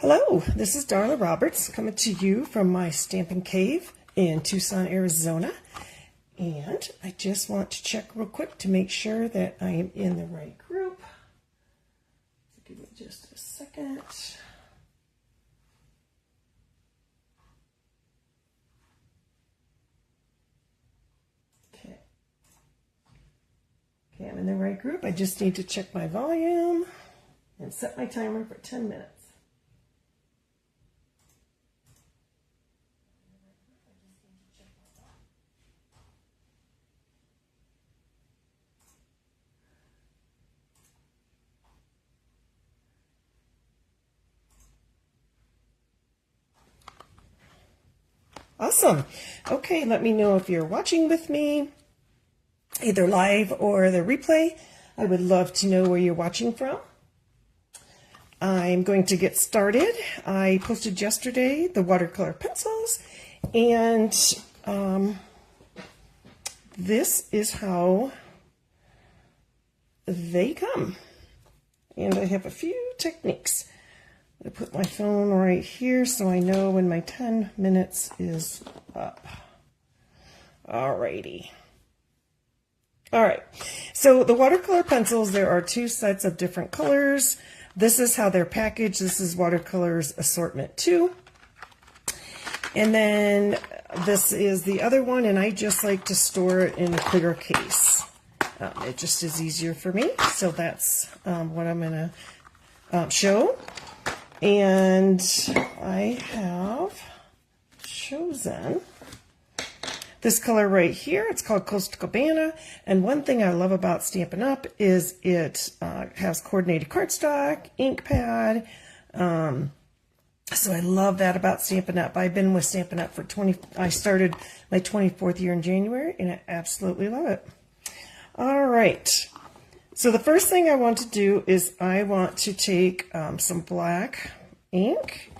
Hello, this is Darla Roberts coming to you from my stamping cave in Tucson, Arizona. And I just want to check real quick to make sure that I am in the right group. So give me just a second. Okay, I'm in the right group. I just need to check my volume and set my timer for 10 minutes. Awesome. Okay, let me know if you're watching with me, either live or the replay. I would love to know where you're watching from. I'm going to get started. I posted yesterday the watercolor pencils, and this is how they come. And I have a few techniques. I put my phone right here so I know when my 10 minutes is up. Alrighty. Alright, so the watercolor pencils, there are two sets of different colors. This is how they're packaged. This is Watercolor's Assortment 2. And then this is the other one, and I just like to store it in a clear case. It just is easier for me, so that's what I'm going to show. And I have chosen this color right here. It's called Coastal Cabana. And one thing I love about Stampin' Up! Is it has coordinated cardstock, ink pad. So I love that about Stampin' Up! I've been with Stampin' Up! For I started my 24th year in January, and I absolutely love it. All right. So the first thing I want to do is I want to take some black ink,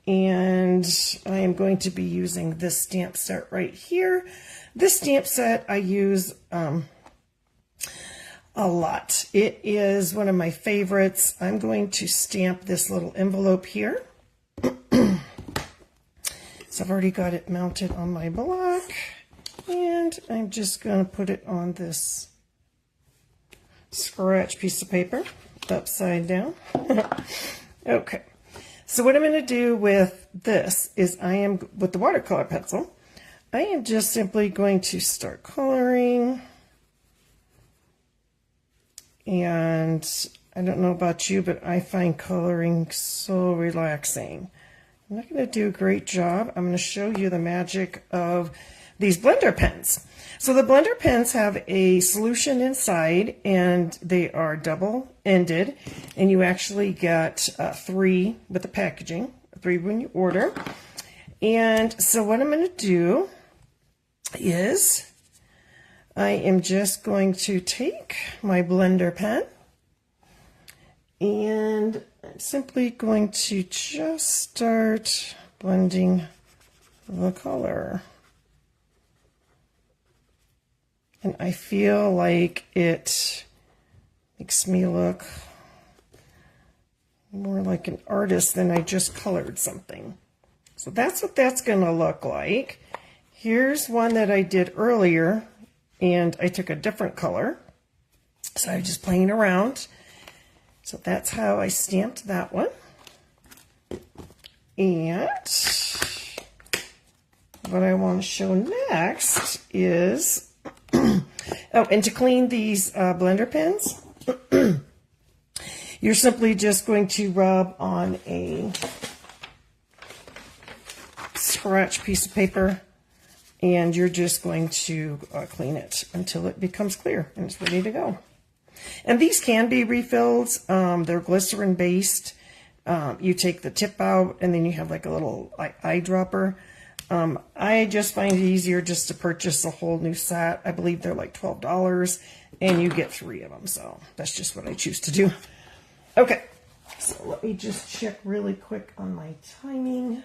and I am going to be using this stamp set right here. This stamp set I use a lot. It is one of my favorites. I'm going to stamp this little envelope here. So I've already got it mounted on my block, and I'm just going to put it on this scratch piece of paper upside down. Okay, so what I'm going to do with this is with the watercolor pencil, I am just simply going to start coloring. And I don't know about you, but I find coloring so relaxing. I'm not going to do a great job. I'm going to show you the magic of these blender pens. So the blender pens have a solution inside, and they are double-ended, and you actually get 3 with the packaging, 3 when you order. And so what I'm going to do is I am just going to take my blender pen, and I'm simply going to just start blending the color. And I feel like it makes me look more like an artist than I just colored something. So that's what that's going to look like. Here's one that I did earlier, and I took a different color. So I was just playing around. So that's how I stamped that one. And what I want to show next is, oh, and to clean these blender pens, you're simply just going to rub on a scratch piece of paper, and you're just going to clean it until it becomes clear and it's ready to go. And these can be refills. They're glycerin based. You take the tip out, and then you have like a little eyedropper. I just find it easier just to purchase a whole new set. I believe they're like $12, and you get 3 of them. So that's just what I choose to do. Okay, so let me just check really quick on my timing.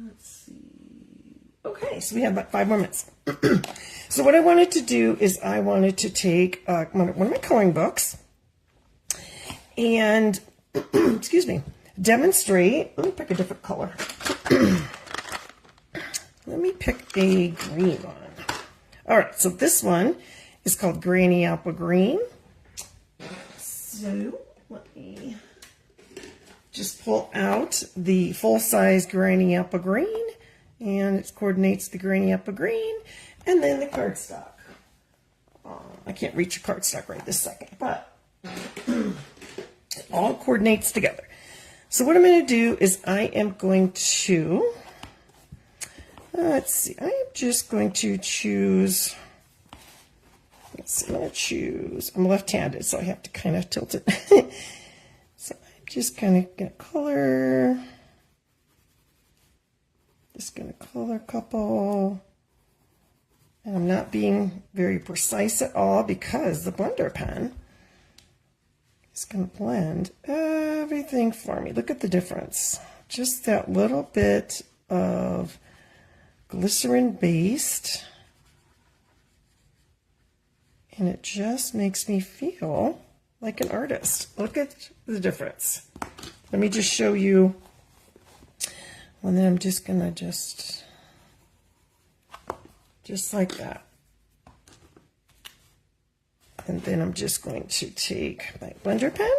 Let's see. Okay, so we have about 5 more minutes. So what I wanted to do is I wanted to take one of my coloring books, and excuse me, demonstrate. Let me pick a different color. Let me pick a green one. All right, so this one is called Granny Apple Green. So let me just pull out the full-size Granny Apple Green, and it coordinates the Granny Apple Green, and then the cardstock. I can't reach a cardstock right this second, but it all coordinates together. So what I'm going to do is I am going to, let's see, I am just going to choose, let's see, I'm going to choose, I'm left-handed, so I have to kind of tilt it. So I'm just kind of going to color, just going to color a couple. And I'm not being very precise at all because the blender pen is going to blend everything for me. Look at the difference. Just that little bit of glycerin based, and it just makes me feel like an artist. Look at the difference. Let me just show you, and then I'm just going to just like that. And then I'm just going to take my blender pen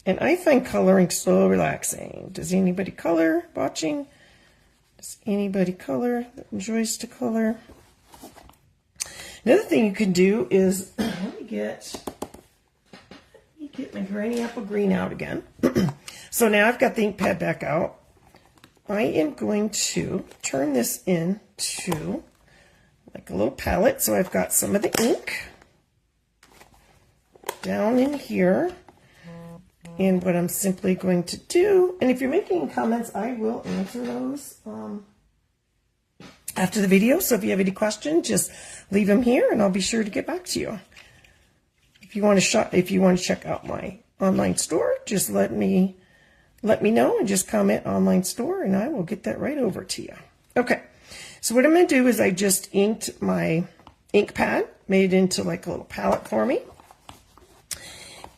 and I find coloring so relaxing. Does anybody color watching? Does anybody color that enjoys to color? Another thing you can do is, let me get my Granny Apple Green out again. So now I've got the ink pad back out. I am going to turn this into like a little palette. So I've got some of the ink down in here. And what I'm simply going to do, and if you're making comments, I will answer those after the video. So if you have any questions, just leave them here and I'll be sure to get back to you. If you want to check out my online store, just let me know and just comment online store and I will get that right over to you. Okay, so what I'm going to do is I just inked my ink pad, made it into like a little palette for me.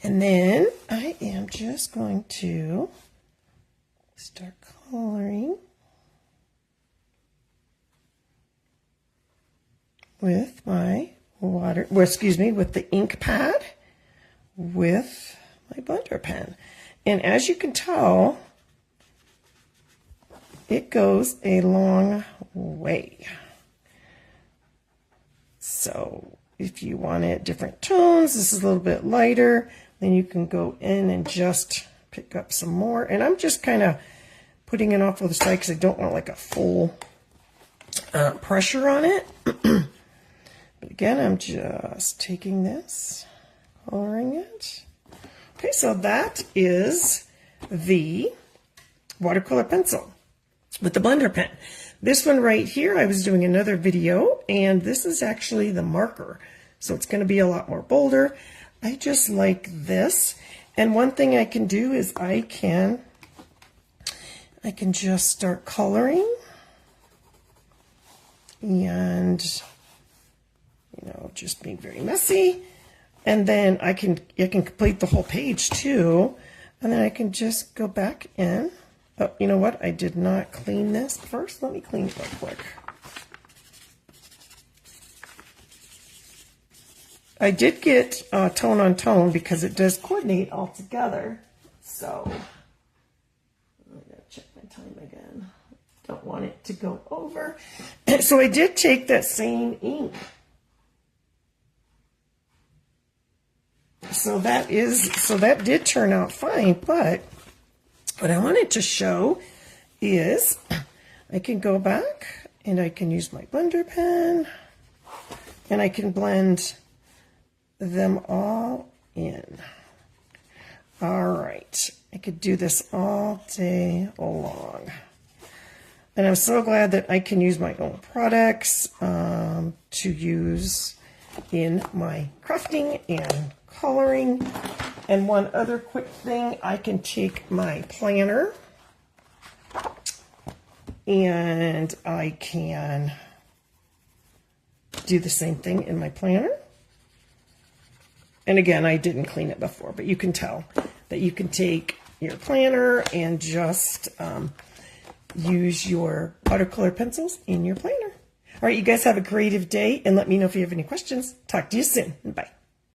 And then I am just going to start coloring with my with the ink pad with my blender pen. And as you can tell, it goes a long way. So if you want it different tones, this is a little bit lighter, then you can go in and just pick up some more. And I'm just kind of putting it off to the side because I don't want like a full pressure on it. But again, I'm just taking this, coloring it. Okay, so that is the watercolor pencil with the blender pen. This one right here, I was doing another video, and this is actually the marker. So it's going to be a lot more bolder. I just like this. And one thing I can do is I can just start coloring. And, you know, just being very messy. And then I can complete the whole page too. And then I can just go back in. Oh, you know what? I did not clean this first. Let me clean it real quick. I did get tone on tone because it does coordinate all together. So I'm gonna check my time again. Don't want it to go over. So I did take that same ink. So that did turn out fine, but what I wanted to show is I can go back and I can use my blender pen and I can blend them all in. All right, I could do this all day long. And I'm so glad that I can use my own products to use in my crafting and coloring. And one other quick thing, I can take my planner and I can do the same thing in my planner. And again, I didn't clean it before, but you can tell that you can take your planner and just use your watercolor pencils in your planner. All right, you guys have a creative day, and let me know if you have any questions. Talk to you soon. Bye.